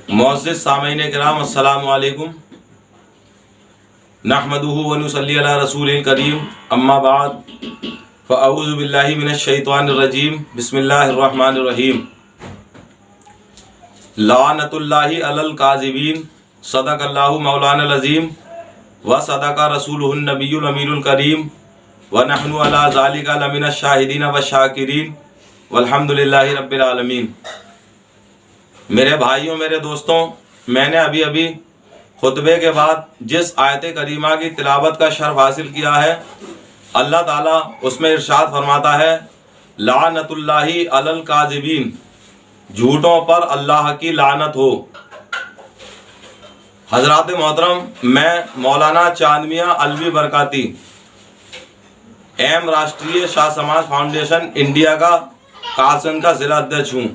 मुअज़्ज़िज़ सामीन किराम अस्सलामु अलैकुम नहमदुहु व नुसल्ली अला रसूलिल करीम अम्मा बाद फ़अऊज़ु बिल्लाहि मिनश शैतानिर रजीम बिस्मिल्लाहिर रहमानिर रहीम लानतुल्लाहि अलल काज़िबीन सदक़ल्लाहु मौलानल अज़ीम व सदक़ रसूलुहुन नबियुल अमीनुल करीम व नहनु अला ज़ालिका लमिनश शाहिदीन व शाकिरीन वल्हम्दुलिल्लाहि रब्बिल आलमीन। मेरे भाइयों, मेरे दोस्तों, मैंने अभी अभी खुतबे के बाद जिस आयत करीमा की तिलावत का शर्फ हासिल किया है, अल्लाह ताला उसमें इरशाद फरमाता है लानतुल्लाहि अलल काज़िबीन, झूठों पर अल्लाह की लानत हो। हजरात मोहतरम, मैं मौलाना चांद मियां अलवी बरकाती एम राष्ट्रीय शाह समाज फाउंडेशन इंडिया का कासन का जिला अध्यक्ष हूँ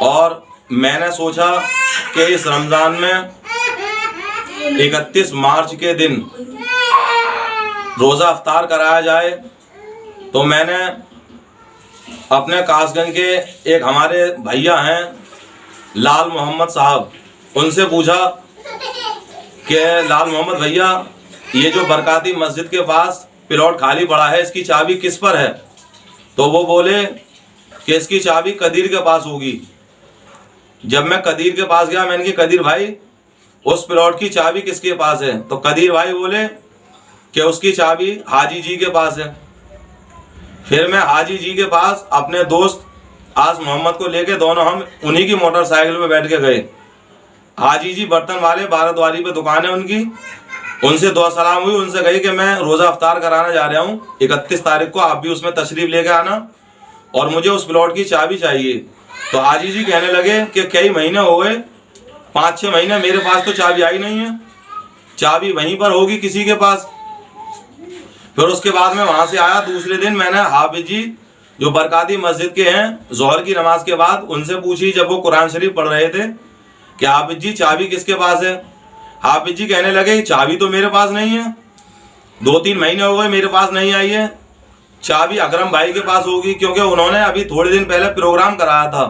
और मैंने सोचा कि इस रमज़ान में 31 मार्च के दिन रोज़ा अफ्तार कराया जाए। तो मैंने अपने कासगंज के एक हमारे भैया हैं लाल मोहम्मद साहब, उनसे पूछा कि लाल मोहम्मद भैया, ये जो बरकाती मस्जिद के पास प्लॉट खाली पड़ा है, इसकी चाबी किस पर है? तो वो बोले कि इसकी चाबी कदीर के पास होगी। जब मैं कदीर के पास गया, मैंने कहा कदीर भाई, उस प्लॉट की चाबी किसके पास है? तो कदीर भाई बोले कि उसकी चाबी हाजी जी के पास है। फिर मैं हाजी जी के पास अपने दोस्त आज मोहम्मद को लेके दोनों हम उन्हीं की मोटरसाइकिल पे बैठ के गए। हाजी जी बर्तन वाले, बाराद्वारी पे दुकान है उनकी, उनसे दुआ सलाम हुई। उनसे कही कि मैं रोज़ा अफ्तार कराना जा रहा हूँ 31 तारीख को, आप भी उसमें तशरीफ़ लेके आना और मुझे उस प्लॉट की चाबी चाहिए। तो हाजी जी कहने लगे कि कई महीने हो गए, 5-6 महीने, मेरे पास तो चाबी आई नहीं है, चाबी वहीं पर होगी किसी के पास। फिर उसके बाद मैं वहाँ से आया। दूसरे दिन मैंने हाफिज जी जो बरकाती मस्जिद के हैं, जोहर की नमाज के बाद उनसे पूछी, जब वो कुरान शरीफ पढ़ रहे थे, कि हाफिज जी चाबी किसके पास है? हाफिज जी कहने लगे चाबी तो मेरे पास नहीं है, 2-3 महीने हो गए मेरे पास नहीं आई है, चाबी अकरम भाई के पास होगी, क्योंकि उन्होंने अभी थोड़े दिन पहले प्रोग्राम कराया था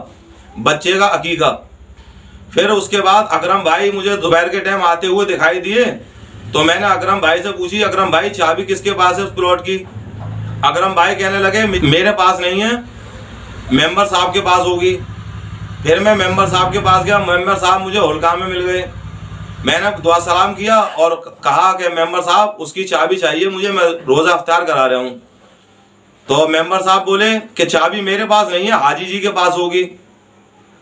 बच्चे का अकीका। फिर उसके बाद अकरम भाई मुझे दोपहर के टाइम आते हुए दिखाई दिए। तो मैंने अकरम भाई से पूछी, अकरम भाई चाबी किसके पास है उस प्लॉट की? अकरम भाई कहने लगे मेरे पास नहीं है, मेंबर साहब के पास होगी। फिर मैं मेंबर साहब के पास गया, मेंबर साहब मुझे हुलका में मिल गए। मैंने दुआ सलाम किया और कहा कि मेंबर साहब उसकी चाबी चाहिए मुझे, मैं रोज़ा अफ्तार करा रहा हूँ। तो मेंबर साहब बोले कि चाबी मेरे पास नहीं है, हाजी जी के पास होगी।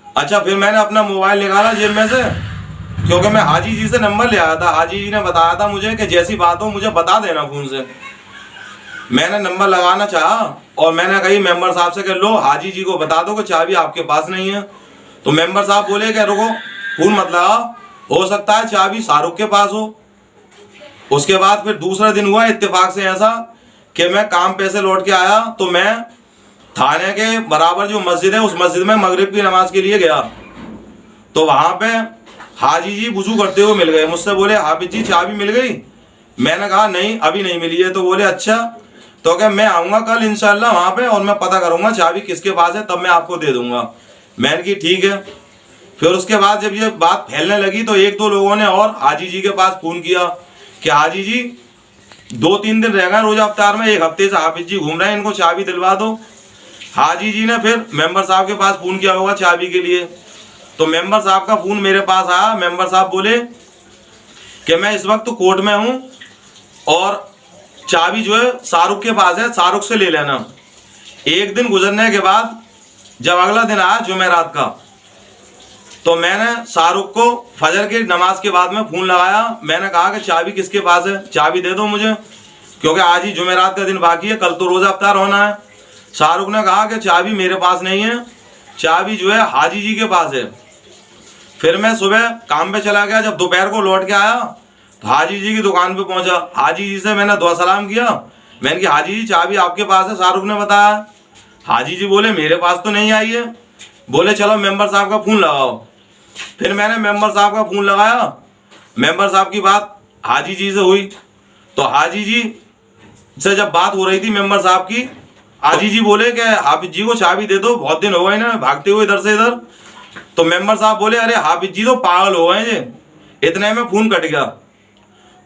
अच्छा, फिर मैंने अपना मोबाइल निकाला जेब में से, क्योंकि मैं हाजी जी से नंबर ले आया था। हाजी जी ने बताया था मुझे कि जैसी बात हो मुझे बता देना फ़ोन से। मैंने नंबर लगाना चाहा और मैंने कही मेंबर साहब से कि लो हाजी जी को बता दो कि चाबी आपके पास नहीं है। तो मेंबर साहब बोले कि रुको, फ़ोन मत लगा, हो सकता है चाबी शाहरुख के पास हो। उसके बाद फिर दूसरा दिन हुआ इत्तेफाक से ऐसा कि मैं काम पे से लौट के आया, तो मैं थाने के बराबर जो मस्जिद है उस मस्जिद में मगरिब की नमाज के लिए गया। तो वहाँ पे हाजी जी वुज़ू करते हुए मिल गए। मुझसे बोले हाफिज जी चाबी मिल गई? मैंने कहा नहीं, अभी नहीं मिली है। तो बोले अच्छा, तो क्या मैं आऊँगा कल इंशाल्लाह वहाँ पे और मैं पता करूँगा चाबी किसके पास है, तब मैं आपको दे दूँगा। मैंने की ठीक है। फिर उसके बाद जब ये बात फैलने लगी तो 1-2 लोगों ने और हाजी जी के पास फ़ोन किया कि हाजी जी 2-3 दिन रह गए रोज़ा अफ्तार में, 1 हफ्ते से हाफिज जी घूम रहे हैं, इनको चाबी दिलवा दो। हाजी जी ने फिर मेंबर साहब के पास फ़ोन किया होगा चाबी के लिए। तो मेंबर साहब का फ़ोन मेरे पास आया। मेंबर साहब बोले कि मैं इस वक्त कोर्ट में हूँ और चाबी जो है शाहरुख के पास है, शाहरुख से ले लेना। एक दिन गुजरने के बाद जब अगला दिन आया जुमेरात का, तो मैंने शाहरुख को फजर की नमाज के बाद में फ़ोन लगाया। मैंने कहा कि चाबी किसके पास है, चाबी दे दो मुझे, क्योंकि आज ही जुमेरात का दिन बाकी है, कल तो रोज़ा अफ्तार होना है। शाहरुख ने कहा कि चाबी मेरे पास नहीं है, चाबी जो है हाजी जी के पास है। फिर मैं सुबह काम पे चला गया। जब दोपहर को लौट के आया तो हाजी जी की दुकान पे पहुंचा। हाजी जी से मैंने दुआ सलाम किया। मैंने कहा हाजी जी चाबी आपके पास है, शाहरुख ने बताया। हाजी जी बोले मेरे पास तो नहीं आई है। बोले चलो मेंबर साहब का फ़ोन लगाओ। फिर मैंने मेंबर साहब का फ़ोन लगाया। मेंबर साहब की बात हाजी जी से हुई। तो हाजी जी से जब बात हो रही थी मेंबर साहब की, हाजी जी बोले कि हाफिज जी को चाबी दे दो, बहुत दिन हो गए ना भागते हुए इधर से इधर। तो मेंबर साहब बोले अरे हाफिज जी तो पागल हो गए जी, इतने में फोन कट गया।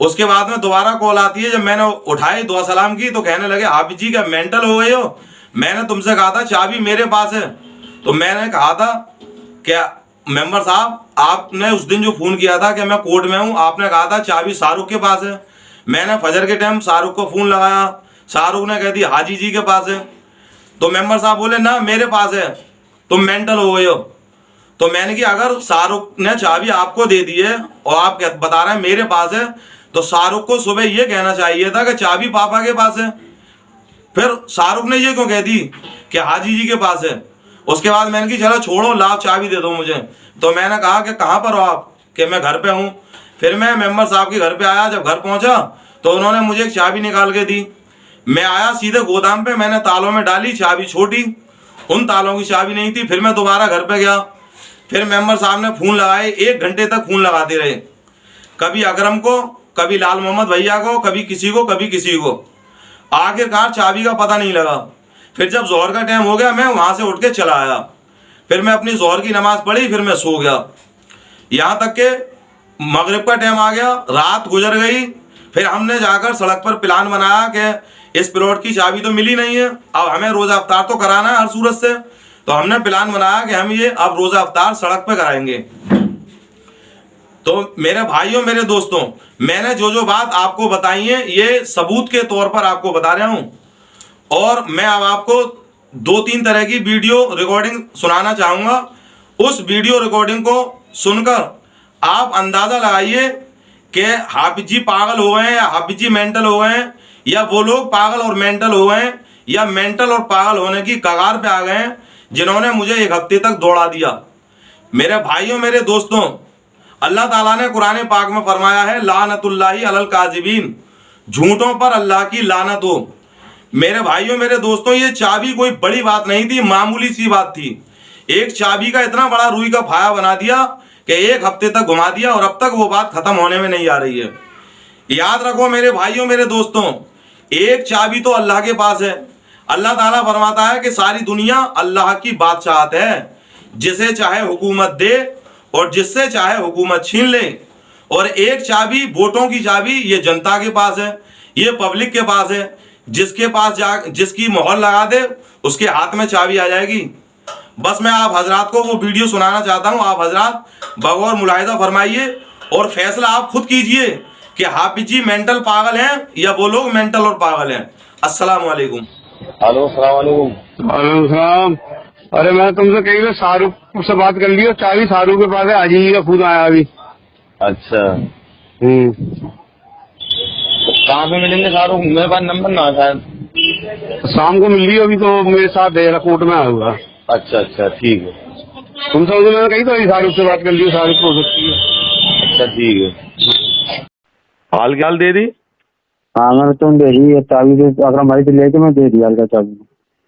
उसके बाद में दोबारा कॉल आती है, जब मैंने उठाई दुआ सलाम की तो कहने लगे हाफिज जी क्या मेंटल हो गए हो, मैंने तुमसे कहा था चाबी मेरे पास है। तो मैंने कहा था क्या मेंबर साहब आपने उस दिन जो फोन किया था कि मैं कोर्ट में हूं, आपने कहा था चाबी शाहरुख के पास है। मैंने फजर के टाइम शाहरुख को फोन लगाया, शाहरुख ने कह दी हाजी जी के पास है। तो मेंबर साहब बोले ना मेरे पास है, तुम मेंटल हो गए हो। तो मैंने कि अगर शाहरुख ने चाबी आपको दे दी है और आप बता रहे हैं मेरे पास है, तो शाहरुख को सुबह ये कहना चाहिए था कि चाबी पापा के पास है। फिर शाहरुख ने ये क्यों कह दी कि हाजी जी के पास है। उसके बाद मैंने कि चलो छोड़ो, लाओ चाबी दे दो मुझे। तो मैंने कहा कि कहाँ पर हो आप, कि मैं घर पे हूँ। फिर मैं मेंबर साहब के घर पे आया, जब घर पहुंचा तो उन्होंने मुझे एक चाबी निकाल के दी। मैं आया सीधे गोदाम पे, मैंने तालों में डाली, चाबी छोटी, उन तालों की चाबी नहीं थी। फिर मैं दोबारा घर पे गया, फिर मेंबर साहब ने फ़ोन लगाए, 1 घंटे तक फ़ोन लगाते रहे, कभी अकरम को, कभी लाल मोहम्मद भैया को, कभी किसी को, कभी किसी को। आखिरकार चाबी का पता नहीं लगा। फिर जब जोहर का टाइम हो गया, मैं वहाँ से उठ के चला आया। फिर मैं अपनी जोहर की नमाज़ पढ़ी, फिर मैं सो गया। यहाँ तक के मगरिब का टाइम आ गया, रात गुजर गई। फिर हमने जाकर सड़क पर प्लान बनाया कि इस प्लॉट की चाबी तो मिली नहीं है, अब हमें रोज़ा अफ्तार तो कराना है हर सूरत से। तो हमने प्लान बनाया कि हम ये अब रोज़ा अफ्तार सड़क पे कराएंगे। तो मेरे भाइयों, मेरे दोस्तों, मैंने जो जो बात आपको बताई है ये सबूत के तौर पर आपको बता रहा हूँ। और मैं अब आपको 2-3 तरह की वीडियो रिकॉर्डिंग सुनाना चाहूँगा। उस वीडियो रिकॉर्डिंग को सुनकर आप अंदाज़ा लगाइए कि हाफिज जी पागल हो गए हैं या हाफिज जी मेंटल हो गए हैं, या वो लोग पागल और मेंटल हो गए हैं, या मेंटल और पागल होने की कगार पे आ गए हैं जिन्होंने मुझे 1 हफ्ते तक दौड़ा दिया। मेरे भाइयों, मेरे दोस्तों, अल्लाह ताला ने कुरान पाक में फरमाया है लानतुल्लाहि अलल काज़िबीन, झूठों पर अल्लाह की लानत हो। मेरे भाइयों, मेरे दोस्तों, ये चाबी कोई बड़ी बात नहीं थी, मामूली सी बात थी। एक चाबी का इतना बड़ा रुई का फाया बना दिया कि 1 हफ्ते तक घुमा दिया और अब तक वो बात खत्म होने में नहीं आ रही है। याद रखो मेरे भाइयों, मेरे दोस्तों, एक चाबी तो अल्लाह के पास है। अल्लाह ताला फरमाता है कि सारी दुनिया अल्लाह की बादशाहत है, जिसे चाहे हुकूमत दे और जिससे चाहे हुकूमत छीन ले। और एक चाबी, वोटों की चाबी, ये जनता के पास है, ये पब्लिक के पास है। जिसके पास जिसकी मोहर लगा दे उसके हाथ में चाबी आ जाएगी। बस मैं आप हजरात को वो वीडियो सुनाना चाहता हूँ। आप हजरात बगौर मुलाहिजा फरमाइए और फैसला आप खुद कीजिए कि हाफिज जी मेंटल पागल हैं या वो लोग मेंटल और पागल हैं। अस्सलाम वालेकुम। हेलो, अस्सलाम वालेकुम। वालेकुम सलाम। अरे मैं तुमसे कही तो शाहरुख से बात कर ली, चाबी शाहरुख के पास है, हाजी जी का फोन आया अभी। अच्छा, कहाँ पे मिलेंगे शाहरुख? मेरे पास नंबर ना शायद। शाम को मिल रही अभी, तो मेरे साथ एयरपोर्ट में आया हुआ। अच्छा अच्छा, ठीक है। तुमसे तो मैंने कही तो शाहरुख से बात कर ली, शाहरुख को हो सकती है। अच्छा, ठीक है। हाल क्या दे दी? हाँ मैंने तुम दे दी चाबी, तो अगर हमारी से लेके मैं दे दिया चाबी।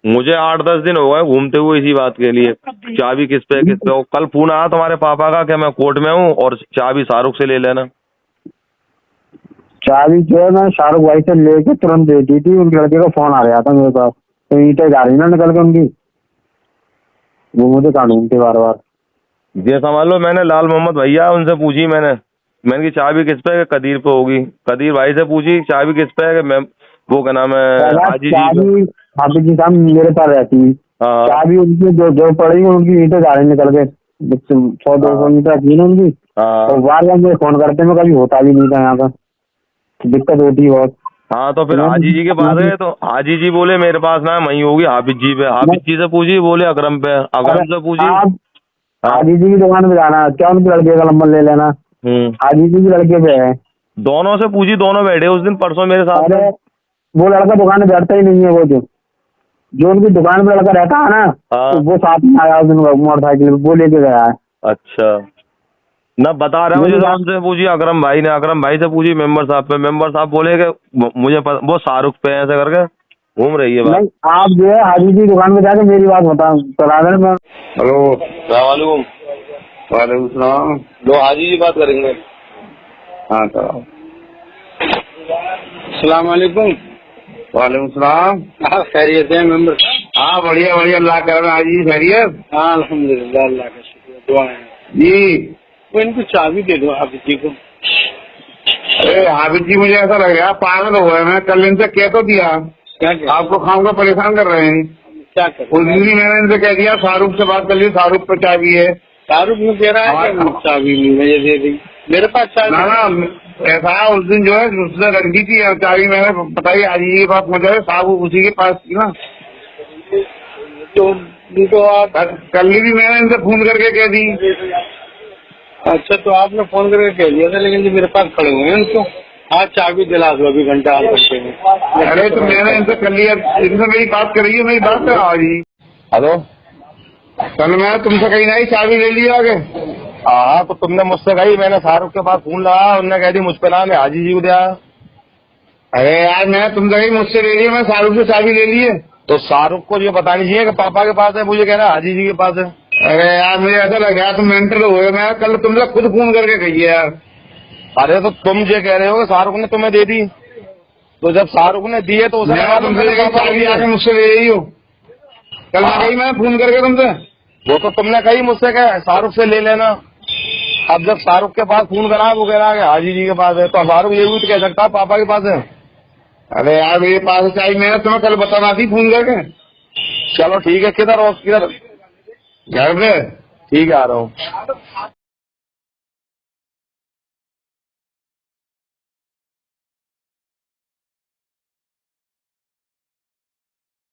मुझे 8-10 दिन हो गए घूमते हुए इसी बात के लिए, चाबी किस पे किस पे। कल फोन आया तुम्हारे पापा का कि मैं कोर्ट में हूँ और चाबी शाहरुख से ले लेना। चाबी जो है मैं शाहरुख भाई से लेके तुरंत दे दी थी, उनके लड़के का फोन आ रहा था मेरे पास, तो ईंटें जा रही ना निकल के उनकी, वो मुझे कहा ढूंढते बार बार। ये समझ लो, मैंने लाल मोहम्मद भैया उनसे पूछी, मैंने की चाबी किस पे है? कदीर पे होगी। कदीर भाई से पूछी चाबी किस पे है? मैं वो क्या नाम है, हाजी जी। हाफिज जी साहब मेरे पास रहती, चाबी उनकी जो पड़ी उनकी ईंटें जा रही निकल के 100-200 मीटर थी ना उनकी। तो बार बार मुझे फोन करते मैं, कभी होता भी नहीं था यहाँ पर, दिक्कत होती है बहुत। हाँ, तो फिर हाजी जी के पास है, तो हाजी जी बोले मेरे पास ना, वही होगी हाफिज जी पे। हाफिज जी से पूछी, बोले अकरम पे। अकरम से पूछी, हाजी जी की दुकान पे जाना, क्या उनके लड़के का नंबर ले लेना, हाजी जी के लड़के पे है। दोनों से पूछी, दोनों बैठे उस दिन परसों मेरे साथ। अरे वो लड़का दुकान में बैठता ही नहीं है, वो जो उनकी दुकान पे लड़का रहता है ना, तो वो साथ में आया उस दिन मोटरसाइकिल, वो लेके गया है। अच्छा, ना बता रहे मुझे, उनसे पूछी अकरम भाई ने, अकरम भाई से पूछी मेंबर साहब पे। मेंबर साहब बोले कि मुझे वो शाहरुख पे ऐसे करके घूम रही है बात। नहीं, आप जो है हाजी जी दुकान पे जाके मेरी बात बता देना। हेलो, सलाम वालेकुम। सलाम। लो, हाजी जी बात करेंगे। हाँ कराओ। सलाम वालेकुम। वालेकुम सलाम। खैरियत है मेंबर? हाँ, बढ़िया बढ़िया, अल्लाह कर। हाजी जी खैरियत? हाँ अल्हम्दुलिल्लाह, अल्लाह का शुक्र। जी। तो इनको चाबी दे दो हाफिज जी को। अरे हाफिज जी, मुझे ऐसा लग रहा है पागल हो गए। मैं कल इनसे कह तो दिया, क्या आपको खामखा परेशान कर रहे हैं। क्या कर उस दिन भी मैंने इनसे कह दिया शाहरुख से बात कर ली, शाहरुख पे चाबी है। शाहरुख में दे रहा है कि चाबी मुझे दे दी, मेरे पास चाबी ना ना, ऐसा है उस दिन जो है उसने रखी थी चाबी, मैंने बताई आज जी के पास पहुंचा, साहब उसी के पास थी ना। तो आप कल भी मैंने इनसे फोन करके कह दी। अच्छा, तो आपने फोन करके कह दिया था, लेकिन जो मेरे पास खड़े हुए हैं उनको आज चाबी दिला दो अभी घंटा आध घंटे में। अरे तो मैंने इनसे कर लिया, इनसे मेरी बात करिए, मेरी बात करा जी। हेलो, कल मैं तुमसे कहीं नहीं चाबी ले लिया आगे। हाँ तो तुमने मुझसे कही, मैंने शाहरुख के पास फोन लगाया, उन्होंने कह दी मुझ पे ना, मैं हाजी जी को दिया। अरे यार मैं तुमसे कहीं मुझसे ले लिया, मैं शाहरुख से चाबी ले ली है। तो शाहरुख को ये बतानी चाहिए कि पापा के पास है, मुझे कह रहा है हाजी जी के पास है। अरे यार मुझे ऐसा लगा तुम मेंटल हो गए। मैं कल तुमसे खुद फोन करके कही है यार। अरे तो तुम ये कह रहे हो कि शाहरुख ने तुम्हें दे दी, तो जब शाहरुख ने दिए तो उसे मैं तुमसे चाबी आके मुझसे ले रही हो। कल मैं कही, मैं फोन करके तुमसे। वो तो तुमने कही मुझसे कह शाहरुख से ले लेना। अब जब शाहरुख के पास फोन करा, वो कह रहा है हाजी जी के पास है, तो शाहरुख ये भी तो कह सकता है पापा के पास है। अरे यार मेरे पास चाबी मैंने तुम्हें कल बताना थी फोन करके। चलो ठीक है, किधर हो, किधर? घर पे। ठीक है, आ रहा हूँ।